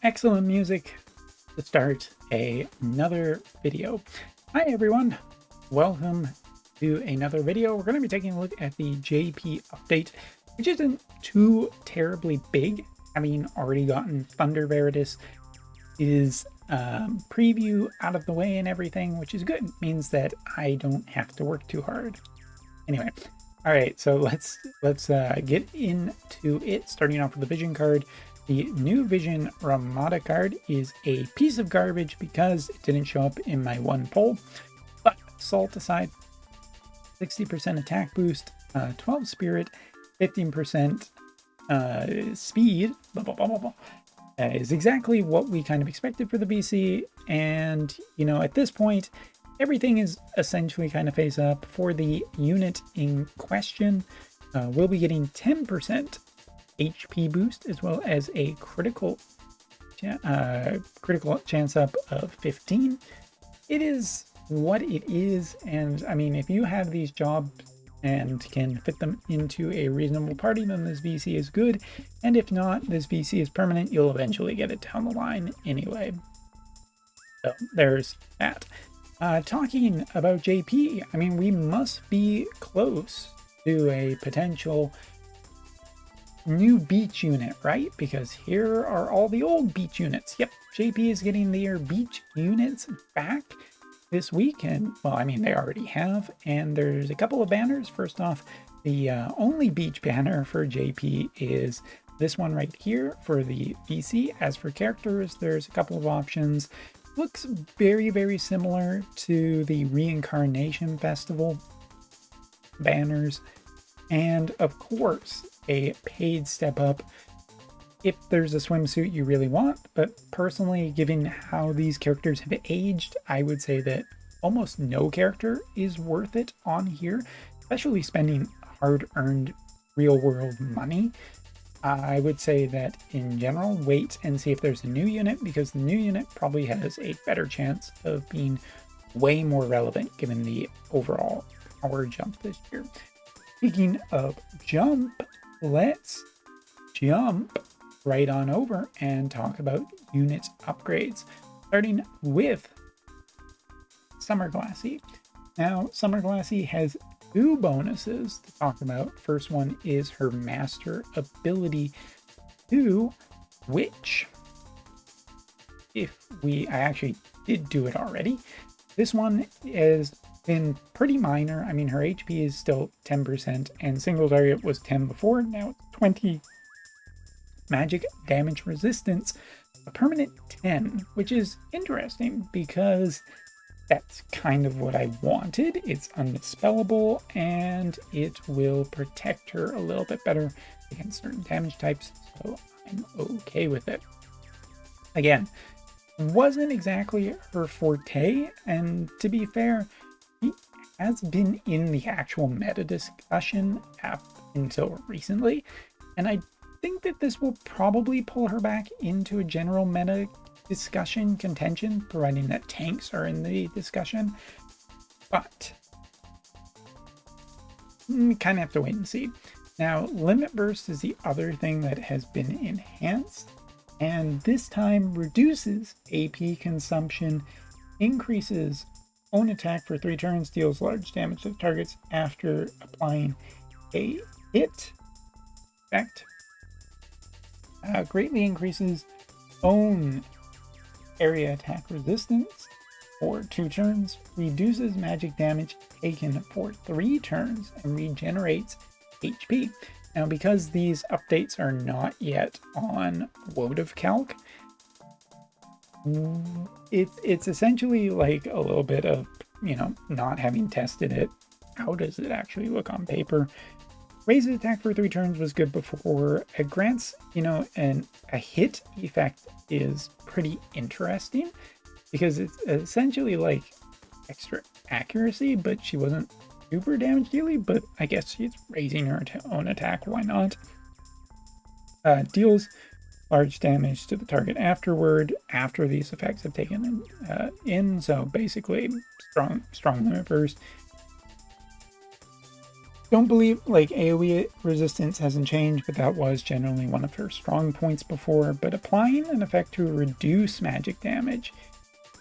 Excellent music to start another video. Hi everyone, welcome to another video. We're going to be taking a look at the JP update, which isn't too terribly big, having already gotten Thunder Veritas is preview out of the way and everything, which is good. It means that I don't have to work too hard. Anyway, all right, so let's get into it, starting off with the vision card. The new Vision Ramada card is a piece of garbage because it didn't show up in my one poll. But salt aside, 60% attack boost, 12 spirit, 15% speed, is exactly what we kind of expected for the VC. And, you know, at this point, everything is essentially kind of face up. For the unit in question, we'll be getting 10% HP boost, as well as a critical chance up of 15. It is what it is, and I mean, if you have these jobs and can fit them into a reasonable party, then this VC is good, and if not, this VC is permanent. You'll eventually get it down the line anyway. So there's that. Talking about JP, I mean, we must be close to a potential new beach unit, right? Because here are all the old beach units. Yep, JP is getting their beach units back this week, and well, I mean, they already have, and there's a couple of banners. First off, the only beach banner for JP is this one right here for the VC. As for characters, there's a couple of options. Looks very, very similar to the Reincarnation Festival banners, and of course a paid step up if there's a swimsuit you really want. But personally, given how these characters have aged, I would say that almost no character is worth it on here, especially spending hard-earned real-world money. I would say that in general, wait and see if there's a new unit, because the new unit probably has a better chance of being way more relevant given the overall power jump this year. Speaking of jump, let's jump right on over and talk about unit upgrades, starting with Summer Glassy. Now, Summer Glassy has two bonuses to talk about. First one is her master ability 2, which I actually did do it already. This one has been pretty minor. I mean, her HP is still 10%, and single target was 10 before. Now it's 20 magic damage resistance, a permanent 10, which is interesting because that's kind of what I wanted. It's undispellable, and it will protect her a little bit better against certain damage types, so I'm okay with it. Again, wasn't exactly her forte, and to be fair, she has been in the actual meta discussion up until recently, and I think that this will probably pull her back into a general meta discussion contention, providing that tanks are in the discussion. But we kind of have to wait and see. Now, Limit Burst is the other thing that has been enhanced, and this time reduces AP consumption, increases own attack for 3 turns, deals large damage to targets after applying a hit effect, greatly increases own area attack resistance for 2 turns, reduces magic damage taken for 3 turns, and regenerates HP. Now, because these updates are not yet on Wotv calc, it's essentially like a little bit of, you know, not having tested it. How does it actually look on paper? Raises attack for 3 turns was good before. It grants, you know, a hit effect is pretty interesting because it's essentially like extra accuracy, but she wasn't super damage dealy, but I guess she's raising her own attack, why not? Deals large damage to the target afterward, after these effects have taken in, so basically strong limit burst. Don't believe, like, AoE resistance hasn't changed, but that was generally one of her strong points before. But applying an effect to reduce magic damage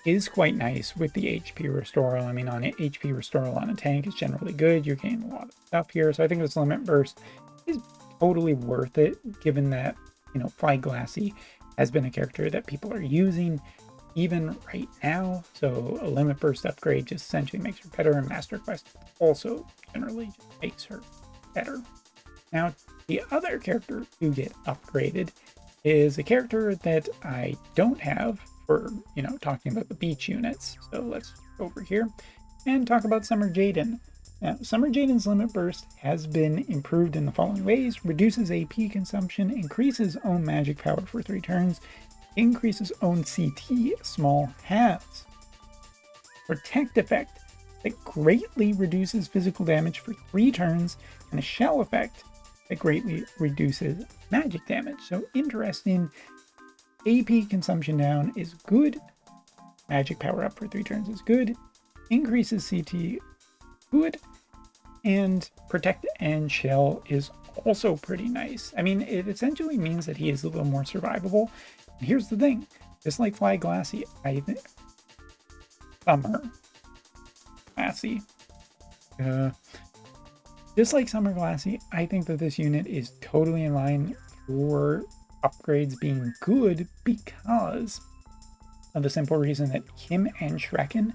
is quite nice with the HP restoral. I mean, on HP restoral on a tank is generally good. You're getting a lot of stuff here. So I think this limit burst is totally worth it, given that, you know, Glassy has been a character that people are using even right now. So a limit burst upgrade just essentially makes her better, and Master Quest also generally just makes her better. Now, the other character to get upgraded is a character that I don't have for, you know, talking about the beach units. So let's go over here and talk about Summer Jaden. Now, Summer Jaden's limit burst has been improved in the following ways: reduces AP consumption, increases own magic power for 3 turns, increases own CT small halves, protect effect that greatly reduces physical damage for 3 turns, and a shell effect that greatly reduces magic damage. So interesting. AP consumption down is good. Magic power up for 3 turns is good. Increases CT, good. And protect and shell is also pretty nice. I mean, it essentially means that he is a little more survivable. And here's the thing, just like Glassy, I think Summer Glassy. Just like Summer Glassy, I think that this unit is totally in line for upgrades being good, because of the simple reason that him and Shrekken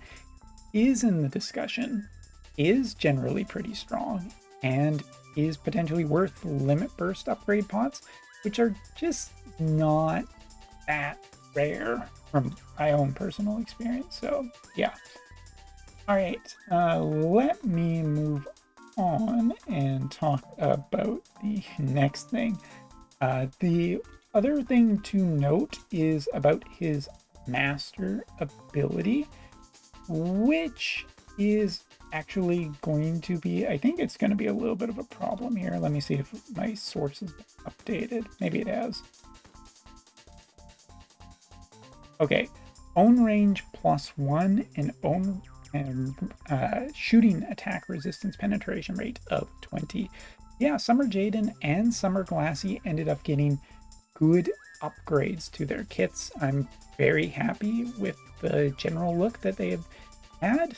is in the discussion, is generally pretty strong, and is potentially worth limit burst upgrade pots, which are just not that rare from my own personal experience. So yeah. All right, let me move on and talk about the next thing. The other thing to note is about his master ability, which is actually going to be, I think it's going to be a little bit of a problem here. Let me see if my source has been updated. Maybe it has. Okay, own range +1 and own shooting attack resistance penetration rate of 20. Yeah, Summer Jaden and Summer Glassy ended up getting good upgrades to their kits. I'm very happy with the general look that they have had.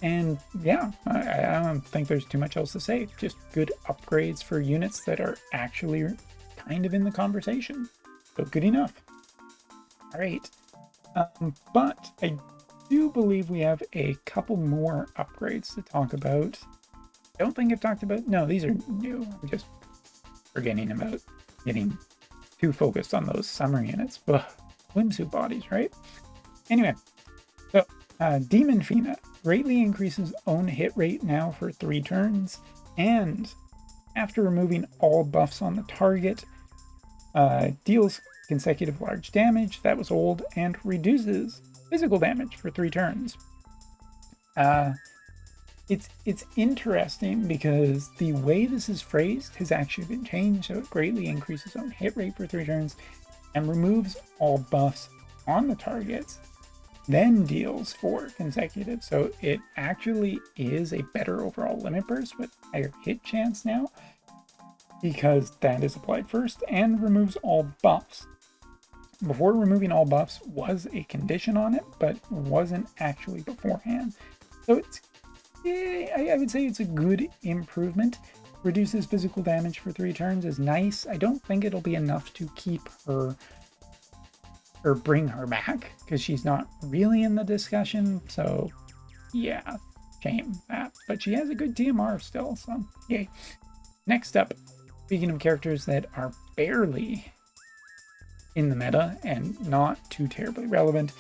And yeah, I don't think there's too much else to say. Just good upgrades for units that are actually kind of in the conversation. So good enough. All right. But I do believe we have a couple more upgrades to talk about. I don't think I've talked about... No, these are new. I'm just forgetting about getting too focused on those summer units. Ugh, swimsuit bodies, right? Anyway, so Demon Fina greatly increases own hit rate now for 3 turns, and after removing all buffs on the target, deals consecutive large damage, that was old, and reduces physical damage for 3 turns. It's interesting because the way this is phrased has actually been changed, so it greatly increases own hit rate for 3 turns and removes all buffs on the targets, then deals 4 consecutive. So it actually is a better overall limit burst with higher hit chance now, because that is applied first, and removes all buffs. Before, removing all buffs was a condition on it, but wasn't actually beforehand. So it's, I would say it's a good improvement. Reduces physical damage for 3 turns is nice. I don't think it'll be enough to keep her or bring her back, because she's not really in the discussion. So yeah, shame that. But she has a good DMR still, so yay. Next up, speaking of characters that are barely in the meta and not too terribly relevant,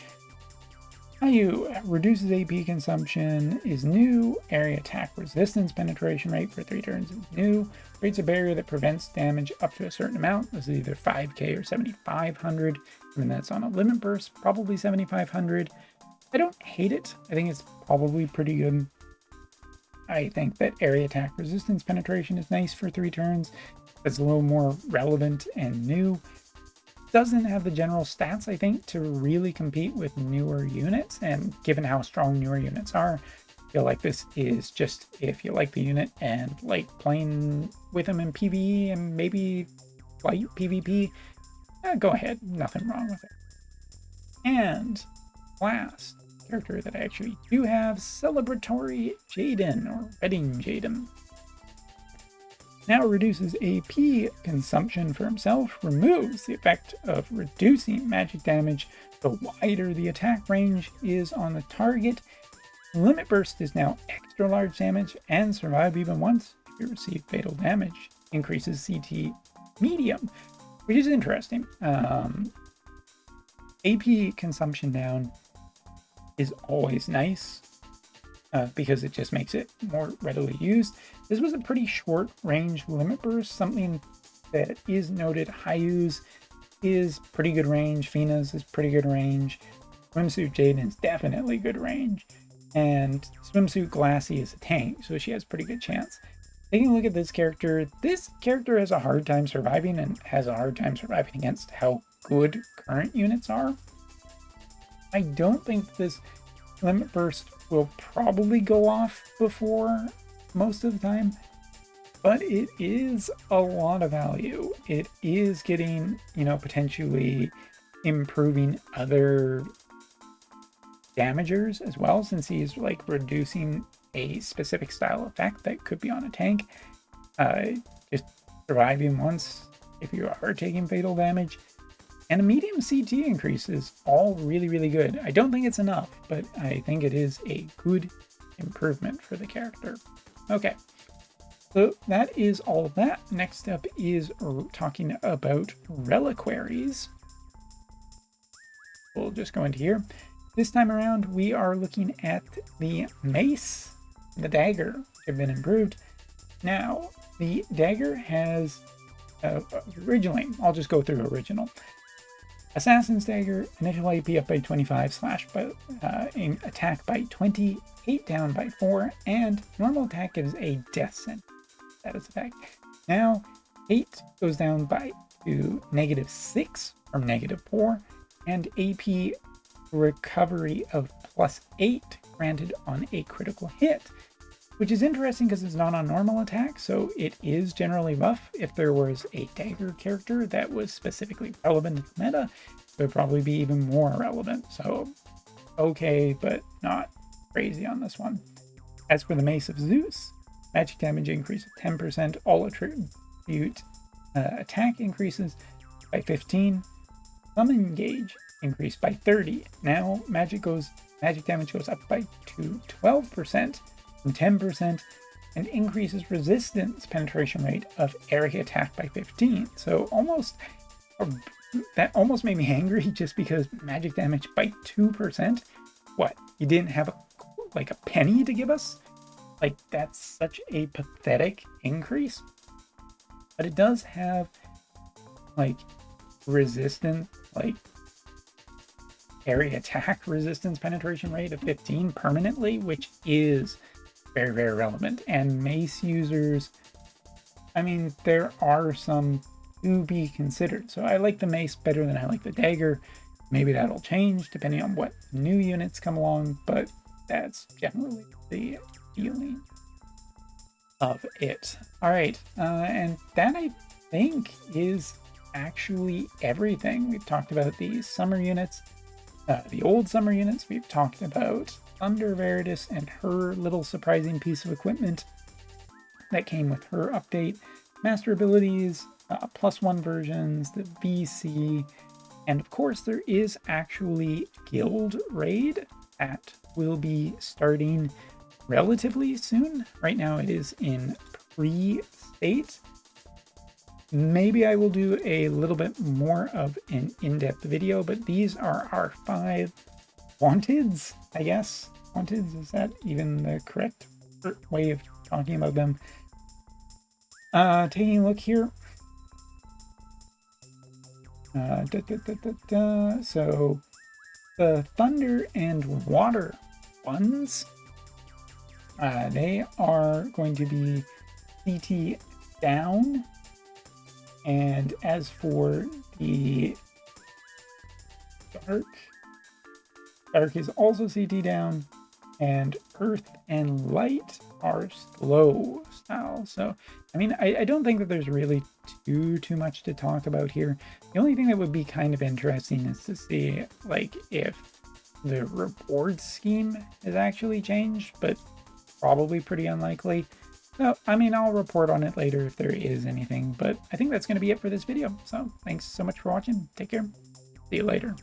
Ayu reduces AP consumption, is new. Area attack resistance penetration rate for 3 turns is new. Creates a barrier that prevents damage up to a certain amount. This is either 5k or 7500. I mean, that's on a limit burst, probably 7500. I don't hate it. I think it's probably pretty good. I think that area attack resistance penetration is nice for 3 turns. It's a little more relevant and new. Doesn't have the general stats, I think, to really compete with newer units, and given how strong newer units are, feel like this is just if you like the unit and like playing with them in PvE and maybe light PvP, go ahead, nothing wrong with it. And last character that I actually do have, Celebratory Jaden, or Wedding Jaden. Now reduces AP consumption for himself, removes the effect of reducing magic damage the wider the attack range is on the target. Limit Burst is now extra large damage and survive even once if you receive fatal damage. Increases CT medium, which is interesting. AP consumption down is always nice because it just makes it more readily used. This was a pretty short range Limit Burst, something that is noted. Hayu's is pretty good range, Fina's is pretty good range, Swimsuit Jaden is definitely good range, and Swimsuit Glassy is a tank, so she has pretty good chance. Taking a look at this character has a hard time surviving and has a hard time surviving against how good current units are. I don't think this Limit Burst will probably go off before most of the time, but it is a lot of value. It is getting, potentially improving other damagers as well, since he's like reducing a specific style effect that could be on a tank. Just surviving once if you are taking fatal damage. And a medium CT increase is all really, really good. I don't think it's enough, but I think it is a good improvement for the character. Okay, so that is all of that. Next up is talking about reliquaries. We'll just go into here. This time around, we are looking at the mace, the dagger, which have been improved. Now, the dagger has, originally, I'll just go through original. Assassin's Dagger, initial AP up by 25, slash by, attack by 20, 8 down by 4, and normal attack gives a death sentence. That is effect. Now, 8 goes down to -6 from -4, and AP recovery of +8 granted on a critical hit, which is interesting because it's not on normal attack, so it is generally buff. If there was a dagger character that was specifically relevant to the meta, it would probably be even more relevant. So, okay, but not crazy on this one. As for the Mace of Zeus, magic damage increase of 10%, all attribute attack increases by 15, summon gauge increased by 30. Now magic damage goes up by 12%. From 10%, and increases resistance penetration rate of area attack by 15. So that almost made me angry just because magic damage by 2%. What? You didn't have a penny to give us? Like, that's such a pathetic increase. But it does have resistance, area attack resistance penetration rate of 15 permanently, which is very, very relevant. And mace users, I mean, there are some to be considered. So I like the mace better than I like the dagger. Maybe that'll change depending on what new units come along, but that's generally the feeling of it. All right, and that I think is actually everything. We've talked about the summer units, the old summer units. We've talked about Thunder Veritas and her little surprising piece of equipment that came with her update, master abilities, +1 versions, the VC, and of course there is actually Guild Raid that will be starting relatively soon. Right now it is in pre-state. Maybe I will do a little bit more of an in-depth video, but these are our 5 wanteds, I guess. Wanteds, is that even the correct way of talking about them? Taking a look here. So the Thunder and Water ones, they are going to be CT down. And as for the Dark is also CT down, and earth and light are slow style. So, I mean, I don't think that there's really too much to talk about here. The only thing that would be kind of interesting is to see, like, if the reward scheme is actually changed, but probably pretty unlikely. So, I mean, I'll report on it later if there is anything, but I think that's going to be it for this video. So, thanks so much for watching. Take care. See you later.